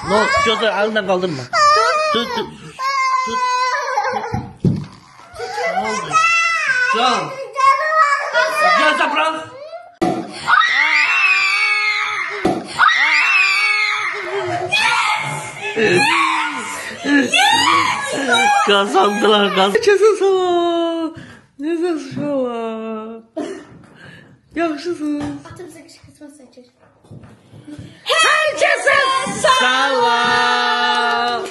Ne oldu? Gözü elinden kaldırma. Tut. Ne oldu? Can. Gözü bırak. Kazandılar. Kesin sana. Ne sana? Yaxşısınız. Atımıza kışkırtma seçir. Herkese salam.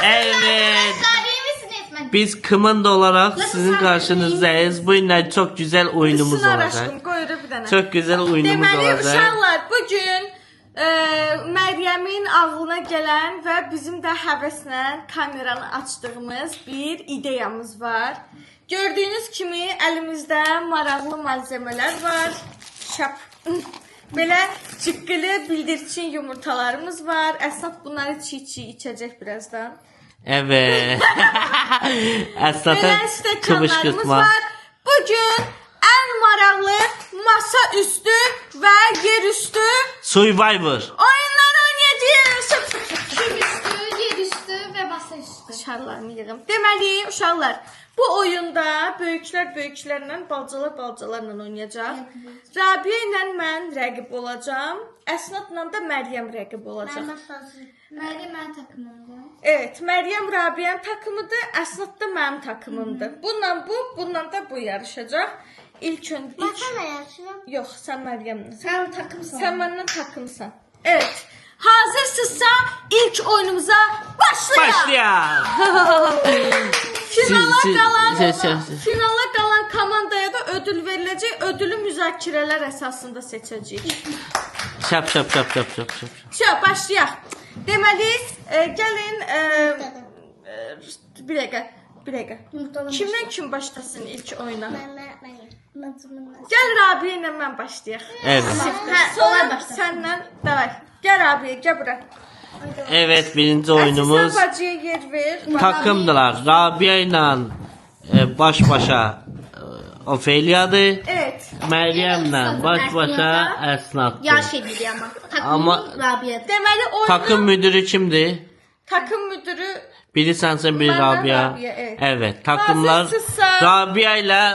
Evet. Biz Kımında olarak sizin karşınızdayız. Bu günler çok güzel oyunumuz olacak. Çok güzel oyunumuz olacak. Deməli, uşaqlar, bugün Məryəmin ağlına gələn və bizim də həvəslə kameranı açdığımız bir ideyamız var. Gördüyünüz kimi əlimizdə maraqlı malzemələr var. Şap. Belə çıqqılı bildirçin yumurtalarımız var. Əsnaf bunları çiğ-çiğ içəcək birazdan. Evet. Belə stəkanlarımız var. Bugün ən maraqlı masa üstü və yer üstü Survivor. oyunları oynayacağız. Kim üstü, yer üstü ve masa üstü. Uşaqlarımı yığım. Deməli, uşaqlar, bu oyunda böyüklər böyüklərlə, balacalarla oynayacaq. Rabia ilə mən rəqib olacağam. Əsnadla da Məryəm rəqib olacaq. Meryem ben takımımda. Evet, Məryəm Rabia'nın takımıdır, Əsnad da mənim takımımdır. Bununla da bu yarışacaq. İlk Ben sana yaşıyorum. Yox, sən Məryəmlə. Sen takımsın. Sən məndən takımsan. Evet. Hazırsınızsa ilk oyunumuza başlayaq. Başlayalım. Finala qalan komandaya da ödül veriləcək. Ödülü müzakirələr əsasında seçəcəyik. Şap. Başlayaq. Deməli, gəlin bir dəqiqə. Kimdən kim başlasın ilk oyuna? Gəl Rabia ilə mən başlayaq. Evet. Sonra səndən davay. Gəl Rabia, gəl bura. Evet, birinci oyunumuz Sən bacıya yer ver. takımdılar. Rabia ile baş başa Ofelia'dır. Evet. Meryem'le baş başa Esnaf'tır. Yaş edildi ama. Takımım Ama- Rabia'da. Deməli oyunun Takım müdürü kimdi? takım müdürü Biri sensin, biri Ben Rabia. Rabia, evet. Evet, takımlar Hazırsınızsa- Rabia ile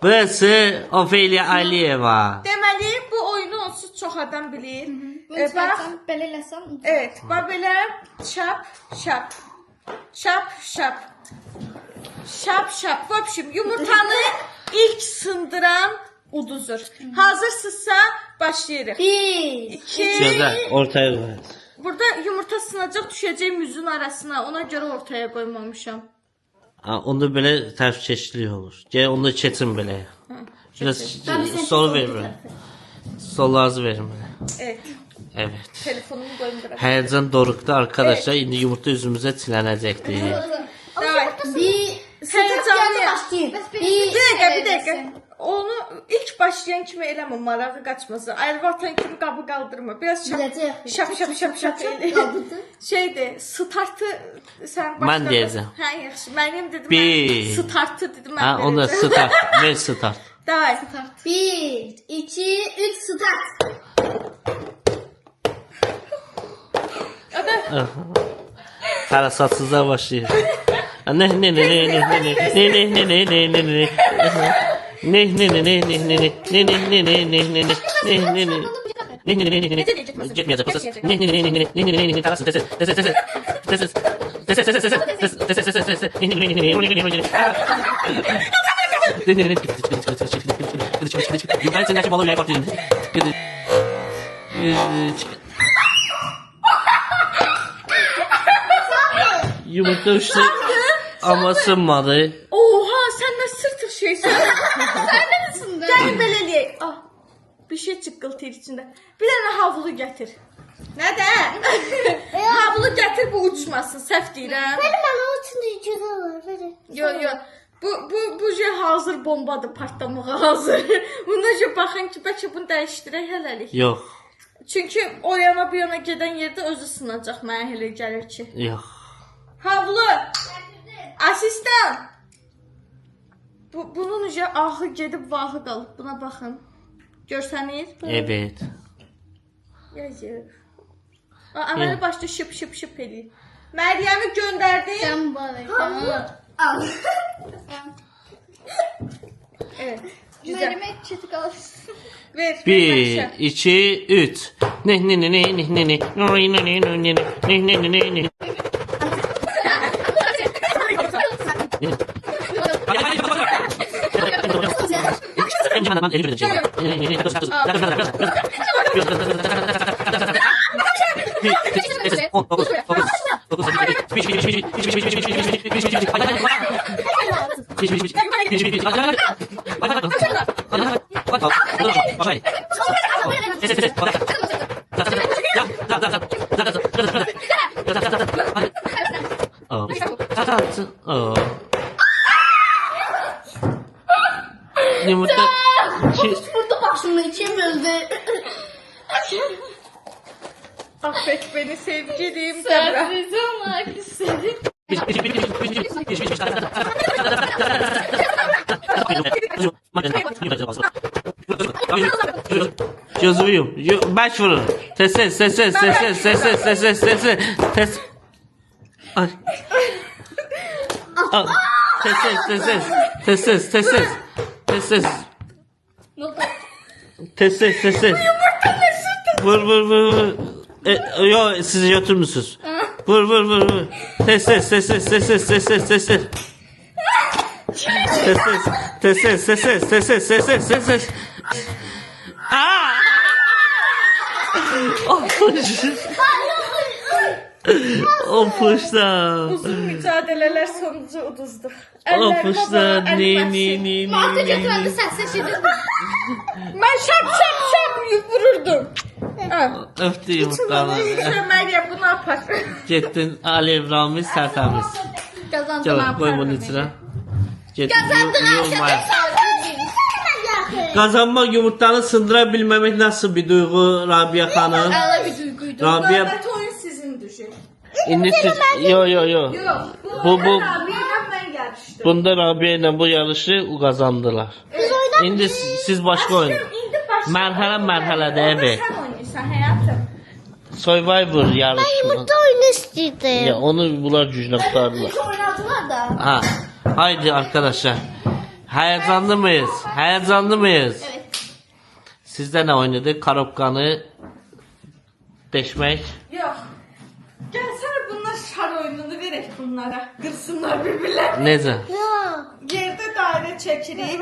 burası Ofelia Aliyeva. deməli bu oyunu onsuz çox adam bilir. Bunu Bax, çıkarsam, belirlesem. evet, bax belə şap. Şap. В общем, yumurtanı ilk sındıran uduzur. Hazırsınızsa başlayırıq. 1, 2 Güzel, ortaya koy. Burada yumurta sınacaq düşəcək müzün arasına. Ona görə ortaya qoymamışam. Onda böyle ters çeşitli olur. Gel onu da keçin böyle. Biraz sol verin. Sollarınızı verin böyle. Evet. Evet. Telefonumu qoyum bura. Heyecan dorukta arkadaşlar. Şimdi yumurta yüzümüze çilenecekti. Davay. bir, Heyecanlıyam. başlayayım. Bir dəqiqə. Onu ilk başlayan kimi eləmə, marağı qaçmasın. Ayrı atan kimi qabı qaldırma. Biraz Biləcək. şap elə. Qabıdı. Şeydir, startı sən Mən deyəcəm. Hə, yaxşı. Mənim dedim. Bir. Startı dedim mən. Ha, onda verəcəm. start. Ver start. Davay. 1, 2, 3, start. Parasatsızlar başlıyor. Ne. Gitmeyecek bu ses. Yukarı sendeki balığı yayıp atıyorsun. Yumurta uçtu ama sınmadı. Oha, sən nə sırtıq şeysən. Sen neresin de? Gəl belə eləyək. Ah, bir şey çıqqıltı içində. Bir dənə havlu gətir. Nədə? Havlu gətir, bu uçmasın. Səhv deyirəm. Benim onun içinde içeri var. Verin. Yo. Bu şey hazır bombadır, partlamağa hazır. Bundan baxın ki, bəlkə bunu dəyişdirək hələlik. Yok. Çünki o yana bu yana gedən yerdə özü sınacaq. Mənə elə gəlir ki. Yok. Havlu. Asistan. Bunun ucu ahı gedib vahı qalıb. Buna baxın. Görsənir? Evet. Yazır. Əməli başda şıp şıp şıp eləyir. Məryəmi göndərdim. Sen bana. Al. Evet. Güzel. Merime çetik alırsın. Ver. 1, 2, 3. Ne ne ne ne ne ne ne ne ne ne ne ne ne ne ne. Yumurta Burada başımı içim öldü. Affet beni sevgilim. Sabra. Sensiz olmak istedim. Gözümü baş vurun. Ses. Ay. Al. Ses. Ses. Vur. Yo siz götürmüşsünüz. Vur. Ses. Aa! O puşta. Uzun mücadeleler sonucu uduzdur. O puşta ne. Martı götürdü sen seçildin. Ben şap vururdum. Öftü yumurtaları. Sen Meryem bunu yapar. Gittin Alev Ramiz tertemiz. Kazandın Gel koy bunun içine. Gittin Kazandın Kazanmak yumurtanı sındırabilmemek nasıl bir duygu Rabia Hanım? Öyle bir duyguydu. Rabia Mehmet oyun sizin düşün. indi siz yo. Yok. Bu Abiyle ben yarıştım. bunda Rabia ile bu yarışı kazandılar. İndi siz başka oyun. İndi başka. Mərhələ evet. Sen oynuyorsun hayatım. Survivor yarışı. oyunu istedim. Ya onu bunlar gücüne kurtardılar. Oynadılar da. Ha. Haydi arkadaşlar. Heyecanlı mıyız? Evet. Sizde ne oynadık? Karobkanı deşmek. Yok. Gelsene bunlar şar oyununu verek bunlara. Kırsınlar birbirlerini. Nece? Yok. Yerde daire çekirik.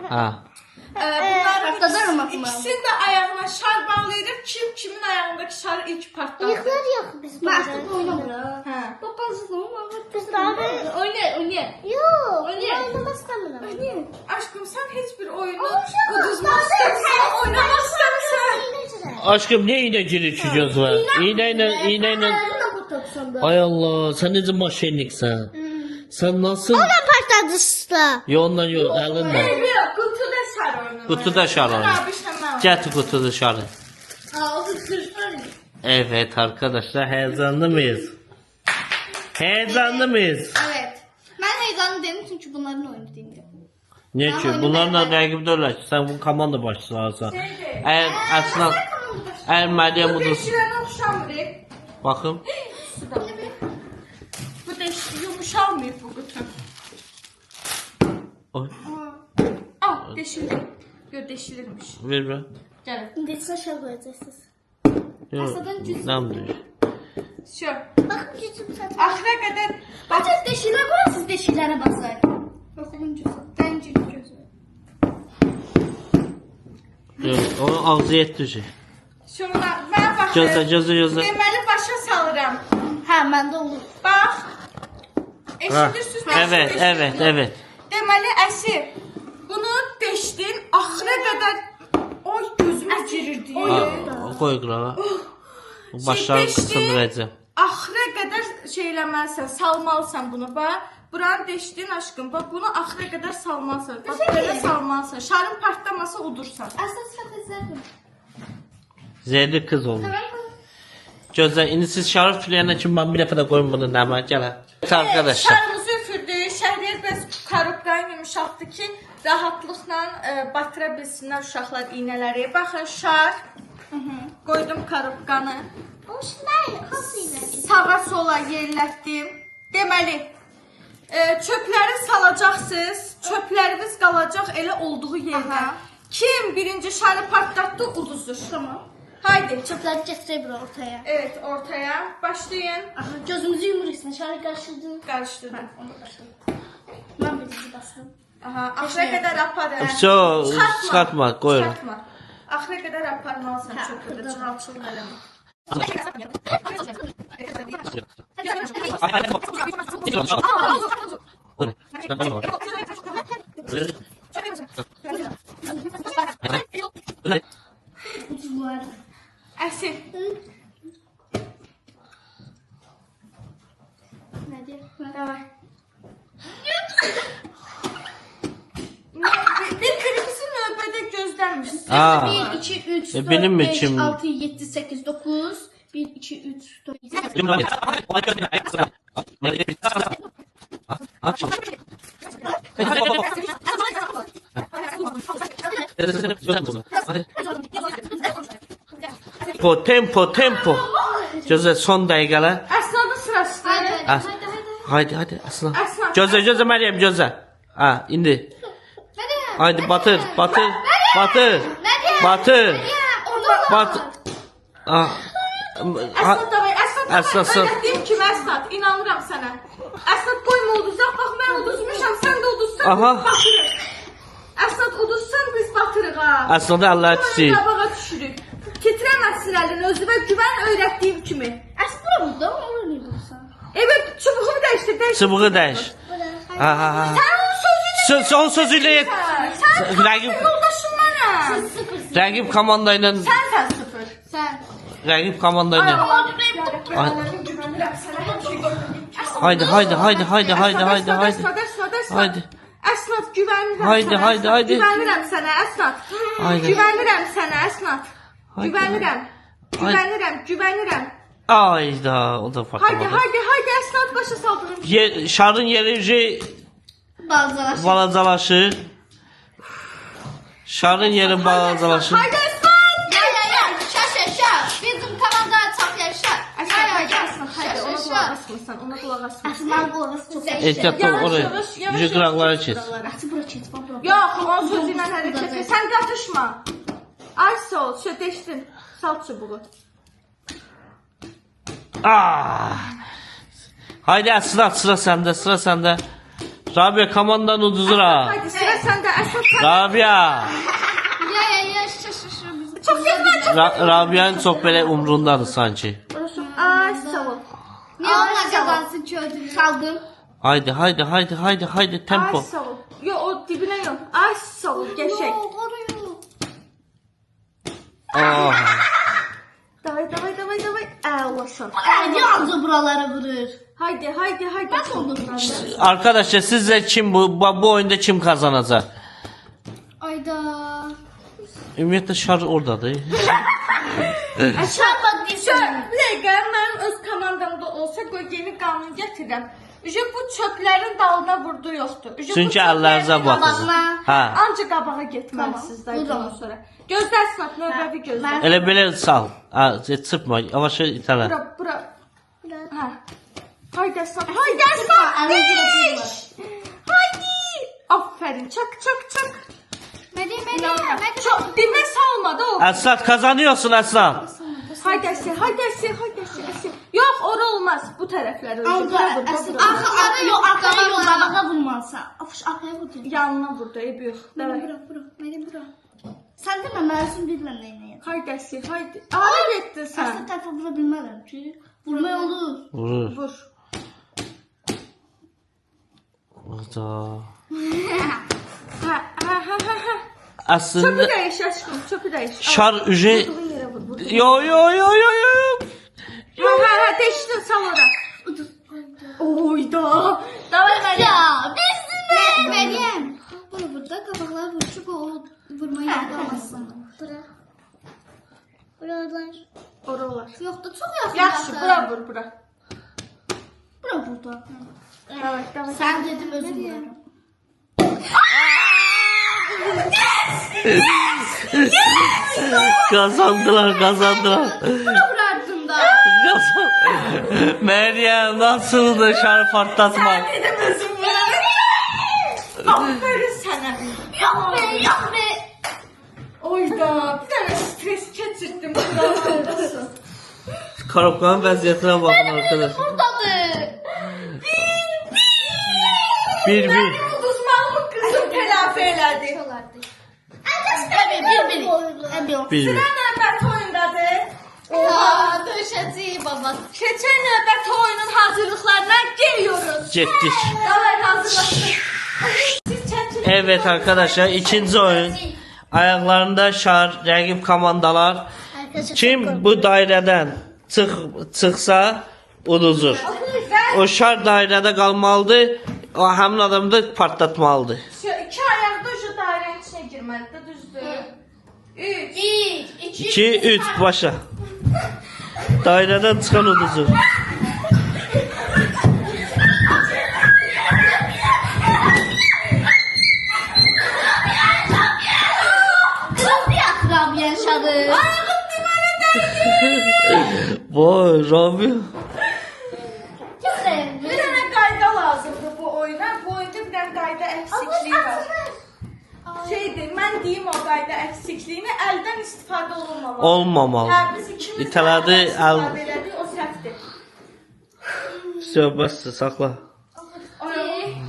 Ha. Bunların Patladarım aklıma. ikisini de ayağına şar bağlayırıq. Kim kimin ayağındaki şar ilk partladı. Yok biz burada. Artık oynamıyor. Ha. Babası olmadı. Biz daha Oyna. Yok. Oynayalım. Oynamak istemiyorum. Aşkım sen hiçbir oyunu kuduzmak istemiyorsan, oynamak istemiyorsan. Aşkım ne iğne girişeceğiz var? İğneyle. Ay Allah sen nece maşenliksen. Sen nasıl? Ona patladı usta. Yo ondan yok elinle. Yok, kutuda şar oyunu. Kutuda şar oyunu. Abi sen Getir kutu dışarı. Aa o da sırtlar. Evet arkadaşlar heyecanlı mıyız? Evet. Ben heyecanlı değilim çünkü bunların oyunu değil. Ne ki? Bunlarla rəqib deyirlər ki, sən bu komanda başçısısan. Əgər Məryəm budur. Deşirene oxşamır. Baxın. Bu yumuşalmıyor bu kutu. Oy, Al deşildi. Yok deşilirmiş. ver bura. Gel. Şimdi saçma koyacaksınız. Yox, Asadan cüz. nə bilir? Şu. Bakın yüzüm saçma. Axıra qədər Bacak deşiler koyar siz deşilere basar. Okuluncusu. Bence gözü. Yox, onun ağzı yetdi. şuna mən baxıram. Gözlə. Deməli başa salıram. Ha bende olur. Bax. Eşidirsiniz mi? Evet. Deməli əsir. Bunu deşdin axıra qədər. Oy gözümə girirdi. Qoy qırağa. Başlarını sındıracaq. Axıra qədər şeyləməlisən, salmalısan bunu. Bax, buranı deşdin aşkım. Bax, bunu axıra qədər salmalısan. Bax, belə salmalısan. Şarın partlamasa udursan. Aslında sıfat izledim. Zerli kız olmuş. Gözlə, indi siz şarif filiyana kimi ben bir dəfə də qoyun bunu nəmə gələ. Evet arkadaşlar. Şarımızı üfürdük. Şəhriyar bəs karobqanı yumuşaltdı ki, rahatlıqla batıra bilsinlər uşaqlar iynələri. Baxın, şar. Qoydum karobkanı. Sağa sola yerlətdim. Deməli, çöpləri salacaqsınız. Çöpləriniz qalacaq elə olduğu yerdə. Kim birinci şarı partlatdı, uduzur. Tamam. Haydi. Çöpleri getirebilir ortaya. Evet, ortaya. Başlayın. Aha, gözümüzü yumuruyorsun. Şarkı karıştırdı. Karıştırdım. Ben birinci bastım. Aha, axıra qədər aparın. Все, çıxartma, qoy. Çıxartma. Axıra qədər aparmalısan çöpü də, çıralçılıq eləmə. Kutular. Əsil. Ne diyor? Davay. Bir kırmızı növbədə gözləmişsin. Aa. 1, 2, 3, 4, benim 5, için- 6, 7, 8, 9. 1, 2, 3, 4, 7. Tempo. Gözə son dəqiqələr. Əsnadın sırası. Ha. Haydi Aslan. Aslan. Gözə Məryəm gözə. Ha, indi. Haydi batır. Batır. Ah. Əsnad davay, Əsnad, sən- Öyrətdiyim kimi Əsnad, inanıram sənə. Əsnad qoyma uduzaq, bax mən uduzmuşam, sən də uduzsan Aha. biz batırıq. Əsnad uduzsan biz batırıq ha. Aslında Allah Sonra çiçeği. qabağa düşürük. Titrəməsin əlin özü və güvən öyrətdiyim kimi. Aslında burada mı? Onu niye bulsan? Evet, çubuğu dəyişdir. Çubuğu dəyiş. Ha. Sən onun sözünü Son sözüyle yet. Sən Rəqib yoldaşım mənəm. Sıfır. rəqib komandayla Sən sıfır. Sen. rəqib komandayla. Güvənirəm sənə, hər şey qoydum. Haydi. Haydi. Əsnad güvənirəm Haydi, sənə. haydi, Əsnad, haydi. Güvənirəm sənə Əsnad. Haydi. Güvənirəm sənə Əsnad. Haydi. Güvənirəm. Ayda o da farklı. Haydi Əsnad başa saldığım. Şarın yeri Bazılar. balacalaşır. Şarın yeri balacalaşır. Haydi Əsnad. Ya. Şaş. Bizim komanda çok yaşa. Haydi Əsnad. Haydi ona qulaq asmırsan. Ona qulaq asmırsan. Aslında bu orası çok yaşa. Ehtiyatlı ol oraya. Yavaş, Qıraqları kes. Aslında bura çet. Bura. Yox, onun sözü ilə hərəkət et. Sən qatışma. Ay sol, deşdin. Sal çubuğu. Haydi Aslan sıra sende. Rabia komandan uduzur ha. Haydi sıra səndə. Əsnad sən. Rabia. Ya. Şaş. Çox sevmə. Rabia'nın çok böyle umrundadır sanki. Ay sağ ol. Niye onlar kazansın ki ödülü saldım? Haydi tempo. Ay sağ ol. Yo o dibinə yox. Ay sağ ol, qəşəng. Koruyor. Davay. Əlaşan. Hadi anca buralara vurur. Haydi. Kaç oldu? Arkadaşlar sizce kim bu oyunda kim kazanacak? Ayda. Ümumiyyətlə şar oradadır. Aşağı bak bir şey. Bir dəqiqə, mənim öz komandamda olsa qoy yeni qanun gətirəm. Bu çöplərin dalına vurdu yoxdur. Çünki əllərinizə baxın. Ha. Ancaq qabağa getməlisiniz Tamam, dayıdan sonra. Gözlərsiniz, növbəvi gözlər. Elə belə sal. Ha, çırpma. Yavaş itələ. Bura. Ha. Haydi Əsnad. Haydi. Aferin. Çak. Çok dibə salmadı o. Əslat kazanıyorsun Əslat. Haydi Əsl. Yox, ora olmaz. Bu tərəfləri öldür. Arkaları yok. Arkaları yollarına vurmalısın. Arkaya vurdun. Yanına vurdu, eybi yox. Davay. Bura. Sen de mi? Mersin bilmem neyine. Haydi Əsl, haydi. Ara getdin sən. Aslında tarafa vura bilmem ki. Vurma olur. Vurur. Vur. Orada. Ha. Aslında Çöpü dəyiş aşkım, çöpü dəyiş. şar ücre Vurduğun yerə vur. yo. Ha, deşdin, sal ora. Oyda. Davay Məryəm. Ya biz de. Meryem. Burada kabaklar vuruşup o vurmayı yapamazsın. Buralar. Oralar. Yok da çok yakın. Yaxşı, bura vur, bura. Bura burada. Davay. Sen dedim özür dilerim. Kazandılar. Vurardın da. Meryem nasıldı şarj patlatmak? Dedim özüm vurarım. Aferin sana. Yok be. Oyda bir tane stres geçirdim. Kurallardasın. Korokkanın vəziyyətinə bakın arkadaşlar. Buradadır. 1-1. Uduzmağımı kızım telafi elədi. Bir. Sıra növbət oyundadır. Aa, döşəcəyik baba. Keçən növbət oyunun hazırlıklarına geliyoruz. Getdik. Qalay hazırlaşın. Siz çəkin. Evet arkadaşlar ikinci oyun. Ayaklarında şar, rəqib komandalar. Kim bu dairədən çıxsa uduzur. O şar dairədə qalmalıdır. O həmin adamı da partlatmalıdır. Şu iki ayaqda şu dairenin içine girməlidir, düzdür? 3. 2 3 başa. Dairədən çıxan uduzur. Kurabiye yaşadı. Vay Rabia. Bir tane qayda lazımdır bu oyuna. Bu oyunda bir tane qayda eksikliği var. Şeydir, mən deyim o qayda eksikliğini əldən istifadə olunmamalı. Olmamalı. Hə, biz ikimiz İtələdi, əl- istifadə elədik, o səhvdir. Söhbətdir, saxla.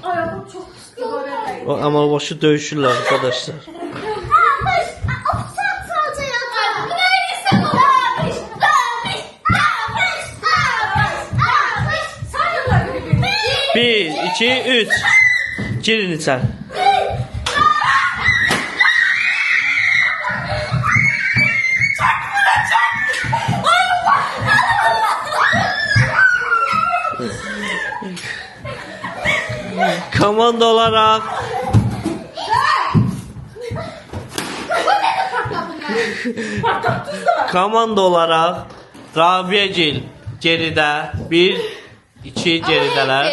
Ayağım çox pisdir orada. O amma başı döyüşürlər arkadaşlar. Sayırlar bir-birini. 1 2 3. Girin içəri. Komanda olarak komanda olarak Rabia'cil geride 1 2 geridələr.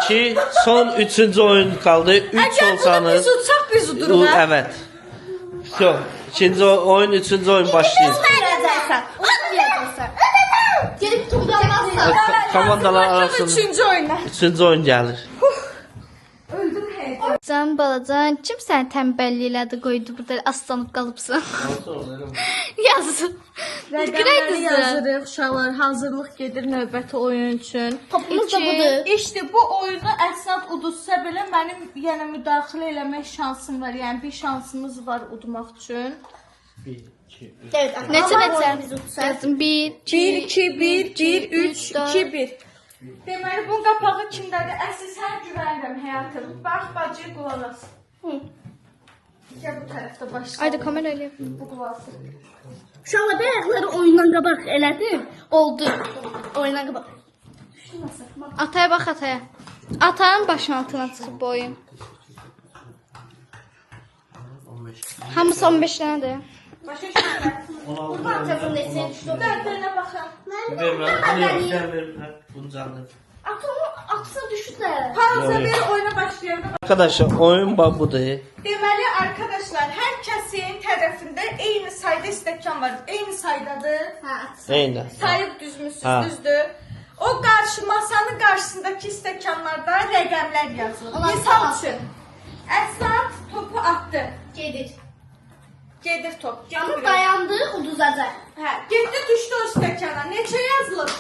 2 son 3-cü oyun kaldı. 3 Əgər bunu olsanız biz utsaq biz uduruq. hə? evet. Yok. İkinci oyun, 3-cü oyun başlayır. Verəcəksən. Gelip tutamazsan. Komandalar arasında Üçüncü oyuna. 3-cü oyun gəlir. Öldüm heyecan. Can balacan, kim səni tənbəllik elədi, qoydu burada aslanıb qalıbsan? Yazın. Rəqəmləri yazırıq, uşaqlar hazırlıq gedir növbəti oyun üçün. Topumuz da budur. İşte bu oyunu əsnaf uduzsa belə mənim yenə müdaxilə eləmək şansım var. Yəni bir şansımız var udmaq üçün. 1 2 3. Neçə? Yazın 1, 1 2 1 1 3 üç, dörd. 2 1. Deməli bunun qapağı kimdədir? Əsl sən güvənirəm həyatım. Bax bacı qulaq as. Gəl bu tərəfdə başla. Haydi kamera elə. Bu qulaq as. Uşaqlar ayaqları oyundan qabaq elədim. Oldu. Oyundan qabaq. Ataya bax ataya. Atanın başının altına çıxıb bu oyun. 15. Hamısı 15 dənədir. Başa düşürəm. Qurban tapın neçə düşdü. Dərdinə baxın. Ver buncanı. Atanın aksına düşdü. Hamıza Yok, bir oyuna başlayalım. Arkadaşlar oyun budur. Deməli arkadaşlar hər kəsin tərəfində eyni sayda stəkan var. Eyni saydadır. Eyni. Sayıb düzmüsünüz, Ha. düzdür. O qarşı masanın qarşısındakı stəkanlarda rəqəmlər yazılır. Onlar Misal tamam. üçün Əsnaf topu atdı. Gedir. Gedir top. Ama Gedir. dayandı, uduzacaq. Hə, getdi düşdü o stəkana. Neçə yazılır?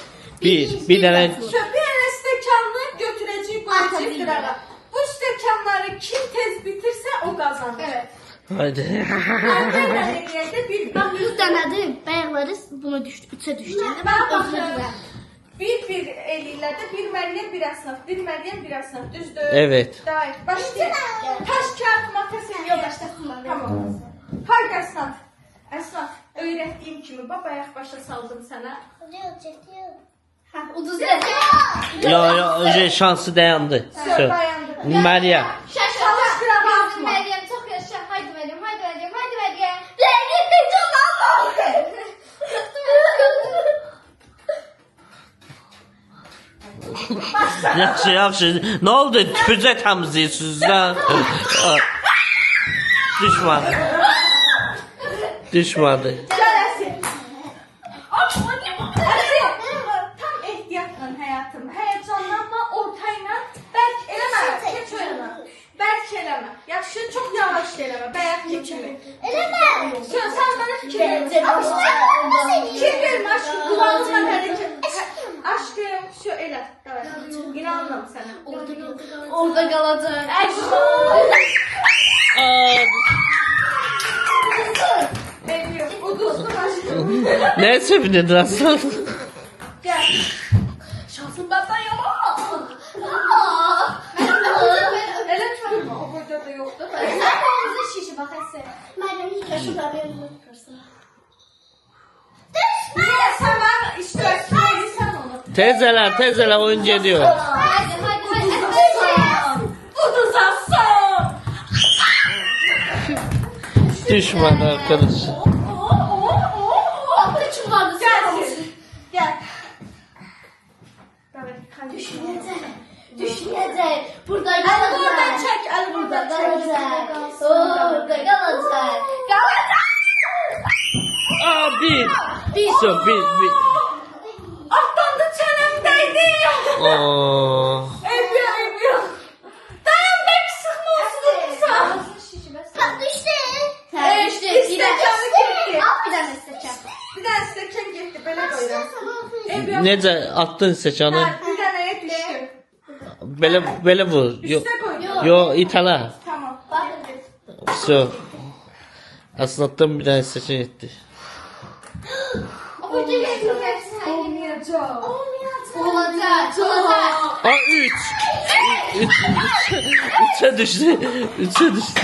Bir dənə Bir dənə stəkanını götürəcəyik, qoyacağıq Atabilir. qırağa. Bu stəkanları kim tez bitirsə o qazanır. Evet. haydi. Bir Bak 100 dənədir. Bayaqları buna düşdü, 3'e düşdü. Ben baxıram. Bir eləyirlər də bir Məryəm, bir Əsnaf. Bir Məryəm, bir Əsnaf. Düzdür? Evet. Dair. Başlayın. Taş, kağıt, makas eləyək. Yok, başlasınlar. Tamam. Haydi Əsnaf. Əsnaf, öyrətdiyim kimi bayaq başa saldım sənə. Ha, uduzacaq. Ya şansı dayandı. Söz dayandı. Meryem. Çalıştıram atma. Meryem çok yaşa. Haydi Meryem, haydi Meryem, haydi Meryem. Meryem bir çok alma. Yaxşı, yaxşı. Nə oldu? Tüpürcək təmizləyirsiniz lan. Düşman. Düşmadı. Gəl Əsir. Əsir, tam ehtiyatla həyatım. Həyəcanlanma, ortayla. Bəlkə eləmə, keç oyuna. Bəlkə eləmə. Yaxşı, çox yavaş eləmə. Bəyək kimi. Eləmə. Sən mənə fikir ver. Fikir vermə aşkım. Qulağınla hərəkət. Aşkım, şu elə. İnanmam sənə. Orada qalacaq. Benim, uduzdur aşkım. Ne sevindin Aslan? Gəl. Şansın bəndən yalan. Elə tutulma, o burada da yoxdur. Sən qolumuza şişi bax Əsir. Mənim yaşım da benim yaparsın. Niyə sən mənə iştirak edirsən onu? Tezeler oyun geliyor. Haydi. Uduzasın. Düşman arkadaş. Altı için vardı. Gəl. Düşünecek. Burada Əli buradan çək, əli buradan çək. Orada qalacaq. Bir. Bir. Atlandı çənəmdəydi. Oo. Ev. Dayan belki sıxma olsun uduzsan. Düştü. İstəkanı getdi. At bir dənə istəkən. Bir dənə stəkan getdi, belə qoyuram. Nece attın seçanı? Bir dənəyə düşdü. Böyle vur. Yok. Üstə qoy. Yo itala. Tamam. Все. Aslattan bir tane seçen etti. Olmayacaq. Olacaq. Aa 3. 3'e düştü. 3'e düştü.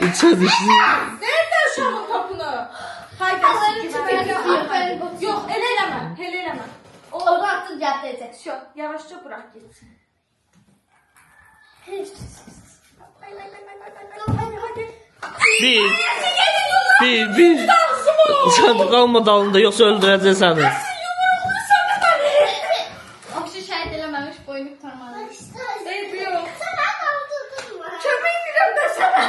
3'e düştü. Nerede uşağın topunu? Haydi Yox, elə eləmə. Orada attın cevap edecek. Şu, yavaşça bırak gitsin. Bir. Sen kalma dalında yoksa öldüreceğiz seni. Akşı şahit eləməmiş boynu kurtarmalı. Eybiyor. Kömək edirəm də sənə.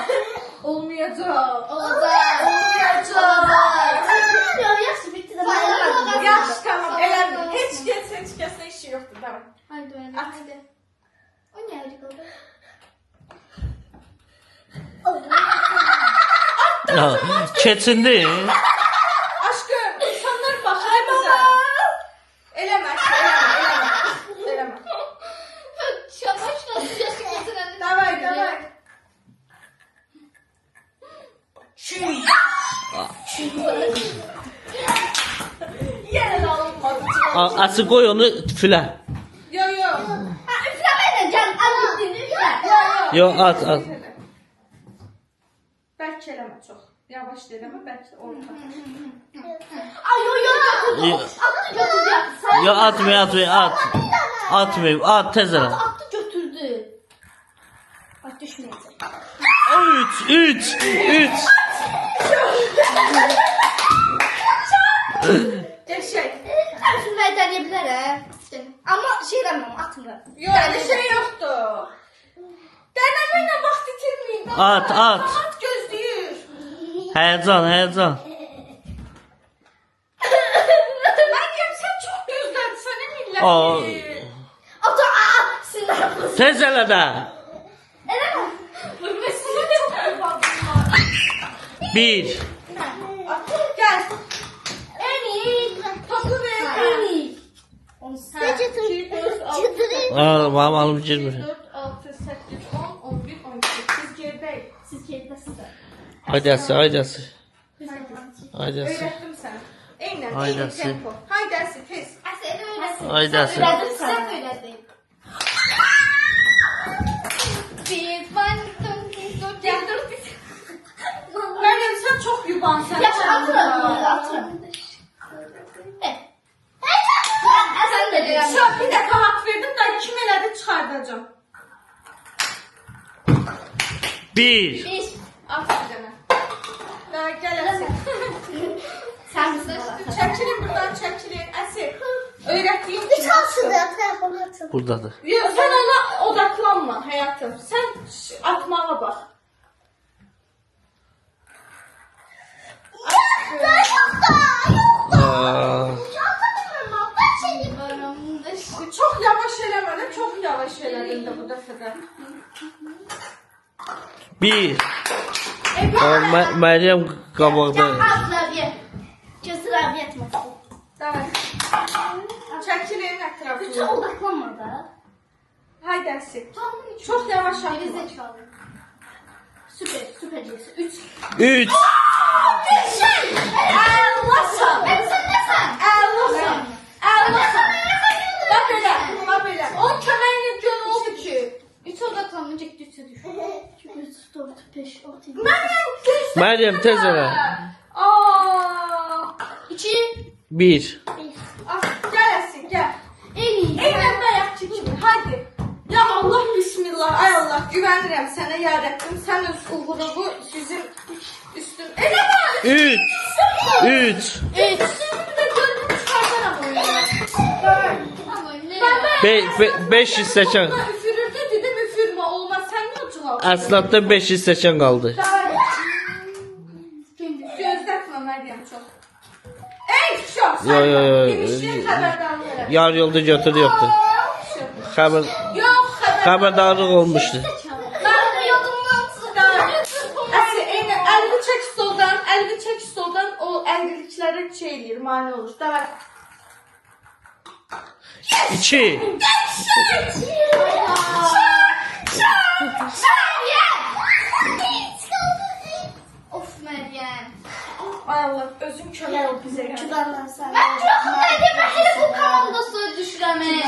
Olmayacaq. Olacaq. Yaxşı bitti de bayram. Yaxşı, tamam, elədim. Heç kəsin işi yoxdur, tamam. Haydi öyle. At. Haydi. O ne öyle kaldı? Keçindi. Aşkım, insanlar baxır bizə. Eləmə. Şamaşla sıcak getirelim. Davay. Yenə də alınmadı. Açık koy onu füle. Yo. Üflemeyle can. Al gittin üfle. Yo at. Bəlkə eləmə çox. Yavaş eləmə, bəlkə orta. Ay yo. Attı götürdü. Yo atmayayım at. Atmayayım at tezere. Attı götürdü. Bak düşmeyecek. 3. Gerçək. Üflemeyi deneyebilir he. Ama şey demem atmıyorum. Yox, elə şey yoxdur. Dənəmə vaxt itirməyin. At. At gözləyir. Heyecan. Məryəm, sən çox gözlədin, millət. Aa. Ata sinir kızı. Tezele de. Vurmasına çox qurbanlar. 1. Gəl. En iyi. Topu ver. En iyi. 2, 4, 6, Aa benim alım girmir. 4, 6, 8, 10, 11, 12. Siz geridəyik. Siz keyiflisiniz. Haydi Aslı. Öyrətdim sənə. Eynən, Haydi eyni Aslı. tempo. Haydi Əsli, tez. Asel öylesin. Haydi Aslı. Söyledim sen söyledin. Bir dört Gəl, dur. Məryəm, sən çox yubansan. Ya atırım. Sen de biraz. Şu an bir dəfə haqq verdim da kim elədi çıxardacağım. 1. Bir. At bir dənə. Gəl Əsli. Sen misin? Çəkilin buradan, çəkilin. Əsli. Öyrətdiyim Bir kimi. çalsın da telefonu atın. Buradadır. Yox, sən ona odaklanma həyatım. Sən atmağa bax. yavaş elədin də bu dəfə də. 1. Meryem qabaqda. Azraviye. Cesraviye etmesi. Davay. Çəkilin Hiç ətrafına. odaklanma da. Haydi Əsil. Çox yavaş Geri atma. zekalı. Süper, süper cesi. 3. 3. Əlasan. Sen ne sen? Əlasan. Əlasan. Bax belə, bax belə. O köməyini gör oldu ki. 3 odaklanınca 3'e düş. 3, 4, 5, 6, 7. Mənim göz. Meryem tez elə. Aa. 2. 1. Gəl Əsil, gəl. En iyi. Eynən bayaqçı kimi. Haydi. Ya Allah, bismillah. Ay Allah, güvənirəm sənə ya Rəbbim. Sən öz uğurunu bizim üstün. Elə var. 3. 3. Üstünü də gördüm çıxartaram oyunu. Ama ne? 5 hissəkan. Üfürürdü dedim üfürmə olmaz. Sən nə ucuna? Əslində 5 hissəkan qaldı. Gözlətmə Məryəm çox. Ey çox. Yo. Demişdim xəbərdarlıq elə. Yar yolda götür yoxdur. Xəbər Yox xəbər. xəbərdarlıq olmuşdu. Mən də yadımdan çıxdı. Əsi, eynən əlini çək stoldan, əlini çək stoldan. O əlliliklərə şey eləyir, mane olur. Davay. 2. Of Meryem. Ay Allah, özün kömək ol bizə gəl. Benden sen. Ben çok Meryem. Ben hele bu komandası düşüremeyim.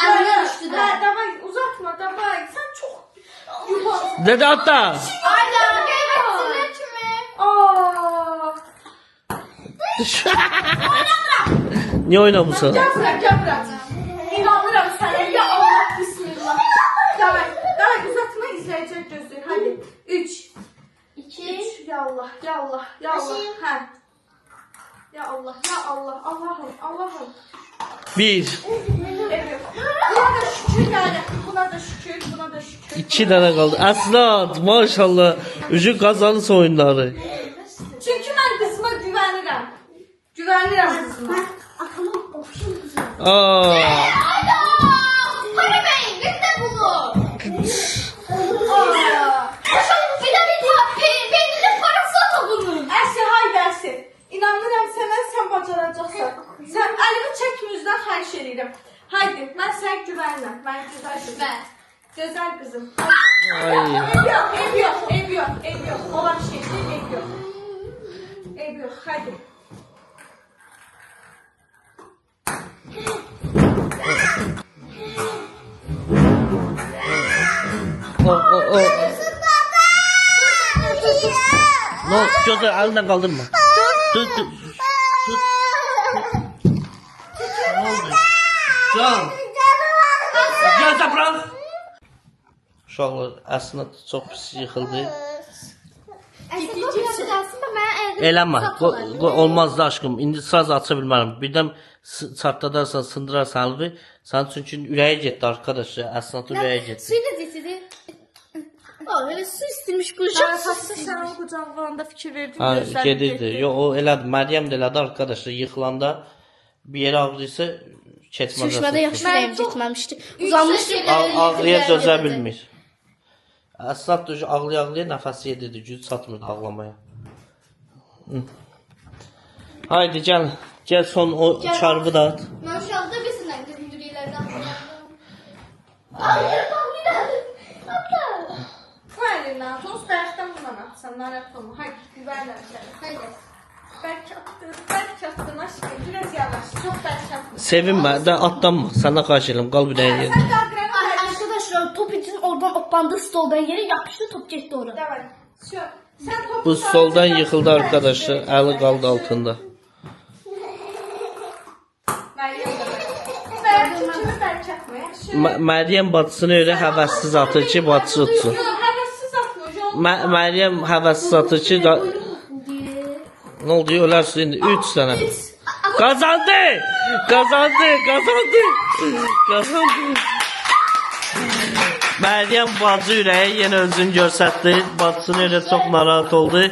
Eline düştü de. Davay, uzatma, davay. Sen çok yuvarsın. Dede hatta. Aynen. Gebertsinler kimi. Aa. Niye oynamırsan? Gel bırak, gel bırak. İnanıram sana. Ya Allah, bismillah. Davay, davay uzatma, izleyecek gözleri. Hadi. 3. 2. Ya Allah, ya Allah, ya Allah. Ha. Ya Allah, ya Allah, Allah'ım, Allah'ım. 1. Evet. Buna da şükür yani. Buna da şükür, buna da şükür. 2 tane qaldı. Əsnad, maşallah. Üzü qazanış oyunları. Çünkü ben kızıma güvenirim. Güvenirim kızıma. Aklıma okşun güzel. Aa. Ayda. Hadi Bey. Bitti bunu. Aa. Bir de peynirli parası da bunun. Əsi, haydi Əsi. İnanıram sənə, sən bacaracaqsan. Sən əlimi çək müzdən xahiş edirəm. Haydi, mən sənə güvənirəm. Mən gözəl qızım. Ben. Gözəl qızım. Ay. Ev yok, ev yok, ev yok, ev yok. Olan şeydir, ev yok. Ev yok, haydi. O. No, gözü elinden kaldırma. Tut. Ne oldu? Can. Gözü bırak. Uşaqlar əslində çox pis yıxıldı. Eləmə. Olmaz da aşkım. İndi saz aça bilmərəm. Birdən çartladarsan, sındırarsan əlvi. Sənin çünki ürəyə getdi arkadaşlar. Əslində ürəyə getdi. Suyu da cesedi. Öyle su istemiş kucak. Əsasda sən o qucaqlarında fikir verdin. Ha, gözlərin gedirdi. getdi. Yo, o elədi. Məryəm də elədi arkadaşlar. Yıxılanda bir yerə ağrıysa keçmədə. Sürüşmede yaxşı rəyim getməmişdi. Uzanmışdı. Ağrıya dözə bilmir. Əsnad da ağlaya nəfəsi yedirdi. Güc çatmırdı ağlamaya. Hı. Haydi gəl. Gəl son o çarpı da at. Ben şu anda birisinden gündürülerden. Bu əlindən, toz bəyəkdən bundan atsan, narahat olma. Haydi, güvənirəm sənə. Haydi. Bərk atdın aşkım. Biraz yavaş, çox bərk atdın. Sevinmə, də atlanma. Səndən xahiş edirəm. Qal bir dənə yer. Sən qaldıran Arkadaşlar top için oradan oppandı stoldan yere yapıştı top gitti oraya. Davay. Sən topu Bu soldan yıxıldı arkadaşlar. Əli qaldı altında. Bərk kimi bərk atma, yaxşı. Məryəm bacısını öyle həvəssiz atır ki, bacısı tutsun. Həvəssiz atma, yol. Məryəm həvəssiz atır ki, ne oldu? Ölərsin indi 3 sənə. Kazandı! Kazandı! Məryəm bacı ürəyi yenə özünü göstərdi. Bacısını öyle çox narahat oldu.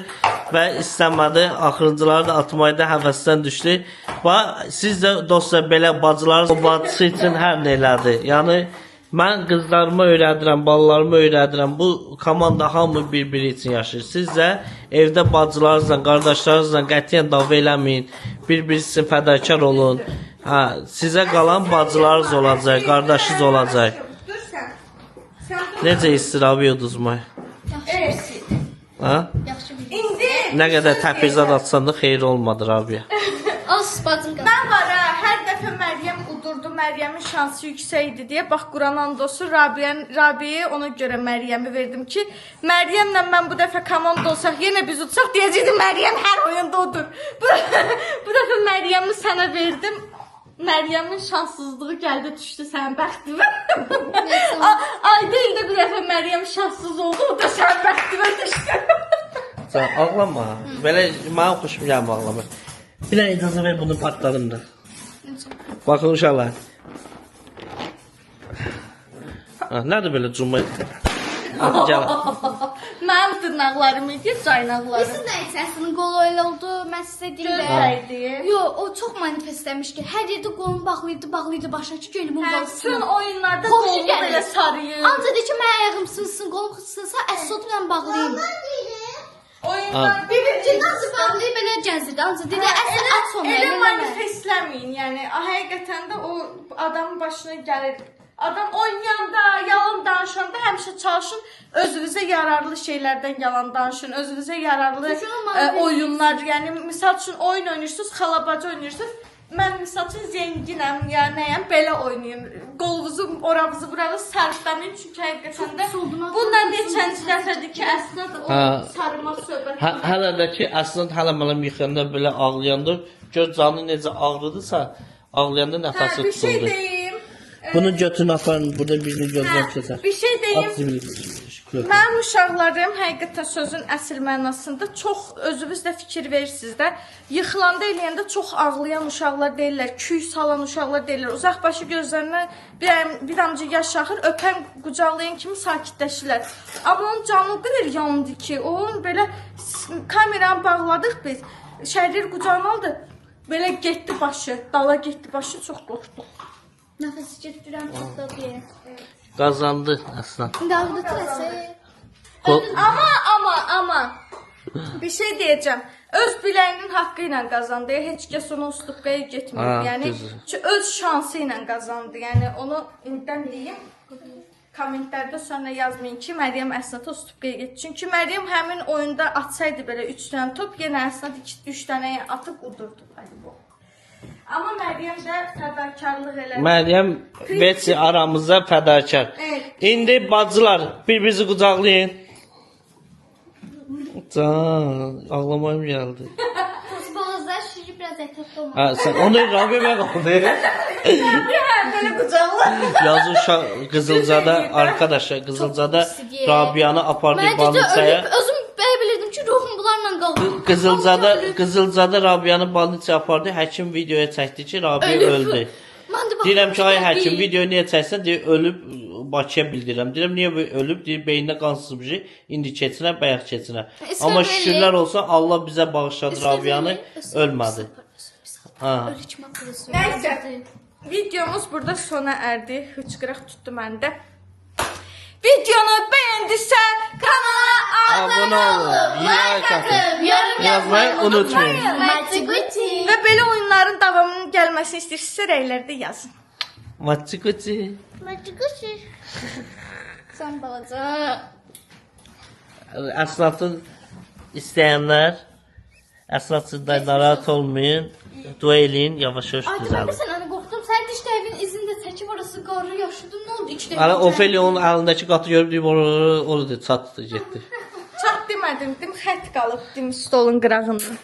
və istəmədi. Axırıncıları da atmaya da həvəsdən düşdü. Və siz də dostlar belə bacılarınız o bacısı üçün hər nə elədi. Yəni mən qızlarıma öyrədirəm, balalarıma öyrədirəm. Bu komanda hamı bir-biri üçün yaşayır. Siz də evdə bacılarınızla, qardaşlarınızla qətiyyən dava eləməyin. Bir-birisi üçün fədakar olun. Hə, sizə qalan bacılarınız olacaq, qardaşınız olacaq. Dur sən. Necə istirabı uduzmay? Ha? Yaxşı bir. İndi Nə qədər təpizat atsan da xeyir olmadı Rabiyə. Az bacım qaldı. mən var ha, hər dəfə Məryəm udurdu, Məryəmin şansı yüksək idi deyə bax Quran andosu Rabiyə ona görə Məryəmi verdim ki, Məryəmlə mən bu dəfə komanda olsaq, yenə biz utsaq deyəcəkdim Məryəm hər oyunda odur. Bu dəfə Məryəmi sənə verdim. Məryəmin şanssızlığı gəldi düşdü sənin bəxtinə. Ayda ildə bir dəfə Məryəm şanssız oldu, o da sənin bəxtinə düşdü. Sən ağlama. Belə mənim xoşum gəlmir ağlamaq. Bir də icazə ver bunu partladım da. Baxın uşaqlar. Ha, nədir belə cümlə? Hadi gəl. Mənim dırnaqlarım idi, caynaqlarım. Siz nə içərsiniz? Qolu elə oldu. Mən sizə deyirəm. Gözləydi. Yo, o çox manifestləmiş ki, hər yerdə qolunu bağlayırdı başa ki, gönlümün Bütün qalsın. oyunlarda Xoşu qolu gəlir. belə sarıyır. Ancaq de ki, mən ayağım sızsın, qolum sızsınsa, əsot mən bağlayayım. Oyunlar Bir nasıl bağlayıb belə gəzirdi. Ancaq dedi, əsl at sonra. elə eləmə. manifestləməyin. Yəni həqiqətən də o adamın başına gəlir. Adam oynayanda, yalan danışanda həmişə çalışın özünüzə yararlı şeylərdən yalan danışın, özünüzə yararlı oyunlar. Yəni misal üçün oyun oynayırsınız, xalabaca oynayırsınız. Mən misal üçün zənginəm, ya nəyəm, belə oynayın. Qolunuzu, oranızı, buranızı sarıqlamayın çünki həqiqətən də bununla neçənci dəfədir ki, əslində o sarımaq söhbət. Hələ də ki, əslində hələ mənə yıxanda belə ağlayanda gör canı necə ağrıdısa, ağlayanda nəfəsi Bir şey tutuldu. deyim. Bunu götürün aparın, burada birini gözdən keçər. Bir şey deyim. At zibili. Mənim uşaqlarım həqiqətən sözün əsl mənasında çox özünüz də fikir verirsiniz də. Yıxılanda eləyəndə çox ağlayan uşaqlar deyirlər, küy salan uşaqlar deyirlər. Uzaqbaşı gözlərindən bir amca yaş axır, öpən, qucaqlayan kimi sakitləşirlər. Amma onun canı o qədər yandı ki, onun belə kameranı bağladıq biz. Şəhər qucağına aldı. Belə getdi başı, dala getdi başı, çox qorxduq. Nəfəsi getdirəm patladı. Qazandı əslən. Davud tələsə. Amma bir şey deyəcəm. Öz biləyinin haqqı ilə qazandı. Heç kəs ona ustupqaya getmir. Ha, Yəni düzdür. öz şansı ilə qazandı. Yəni onu indidən deyim. Kommentlərdə sonra yazmayın ki, Məryəm əsnad ustupqaya getdi. Çünki Məryəm həmin oyunda atsaydı belə 3 dənə top, yenə əsnad 3 dənəyə atıb udurdu. Amma Məryəm də fədakarlıq elədi. Məryəm Betsi aramızda fədakar. Evet. İndi bacılar bir-birinizi qucaqlayın. Can, ağlamayım gəldi. Boğazlar şişib biraz ətrafda olmalı. Ha, sen onu Rabi'ye kaldı. Belə qucaqla. Yazı Qızılcada arkadaşlar Qızılcada Rabia'nı apardı Mən Balitsaya. özüm belə bilirdim ki, ruhum bunlarla qaldı. Qızılcada Rabia'nı Balitsaya apardı. Həkim videoya çəkdi ki, Rabia öldü. Deyirəm ki, ay həkim videoyu niyə çəksən? Deyir, ölüb Bakıya bildirirəm. Deyirəm, niyə ölüb? Deyir, beyninə qan sızmışı. İndi keçinə, bayaq keçinə. Amma şükürlər olsun, Allah bizə bağışladı Rabia'nı, ölmədi. Nəysə, videomuz burada sona erdi. Hıçqırıq tutdu məndə. Videonu bəyəndisə kanala Abone olun, like atın, yazmayı unutmayın. və belə oyunların davamının gəlməsini istəyirsinizsə rəylərdə yazın. Maçikuçi. Sən balaca. Əsnafın istəyənlər əsnafsızlar narahat olmayın. Dua eləyin, yavaş-yavaş Ay, düzəlir. sən ana qorxdum. Sən diş təvin izində çəkib orası qarlı yaşıdın. Nə oldu? 2 dəfə. Hələ Ofeli onun əlindəki qatı görüb deyib orada çatdı, getdi. Çat demədim, xət qalıb, stolun qırağında.